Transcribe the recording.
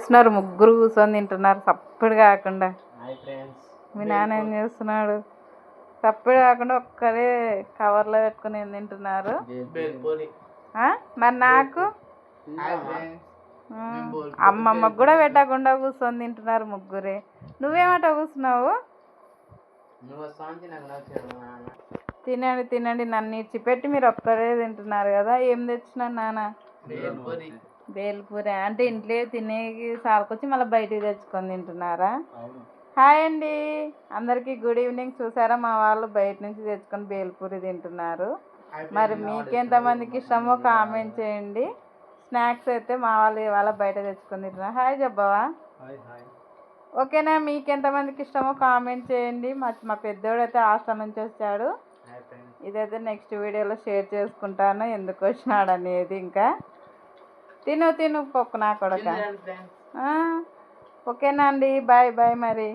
చూస్తున్నారు ముగ్గురు కూర్చొని తింటున్నారు సప్పుడు కాకుండా. Hi friends. మీ నాన్న ఏం చేస్తున్నాడు? సప్పుడు కాకుండా ఒక్కరే కవర్లో పెట్టుకుని ఏం తింటున్నారు? మరి నాకు అమ్మమ్మకు కూడా పెట్టకుండా కూర్చొని తింటున్నారు ముగ్గురే. నువ్వేమట కూర్చున్నావు? తినండి తినండి, నన్ను ఇచ్చిపెట్టి మీరు ఒక్కరే తింటున్నారు కదా. ఏం తెచ్చినాను నాన్న? బేల్పూరి. అంటే ఇంట్లో తినేకి సార్కొచ్చి మళ్ళీ బయటికి తెచ్చుకొని తింటున్నారా? హాయ్ అండి అందరికీ, గుడ్ ఈవినింగ్. చూసారా మా వాళ్ళు బయట నుంచి తెచ్చుకొని బేల్పూరి తింటున్నారు. మరి మీకెంతమందికి ఇష్టమో కామెంట్ చేయండి. స్నాక్స్ అయితే మా వాళ్ళు ఇవాళ బయట తెచ్చుకొని తింటున్నారు. హాయ్ చెప్పవా? ఓకేనా? మీకెంతమందికి ఇష్టమో కామెంట్ చేయండి. మా పెద్దోడు అయితే హాస్టల్ నుంచి వచ్చాడు. ఇదైతే నెక్స్ట్ వీడియోలో షేర్ చేసుకుంటాను ఎందుకు వచ్చినాడు అనేది. ఇంకా తిను పొక్కు నా కొడక. ఓకేనా అండి, బాయ్ బాయ్ మరి.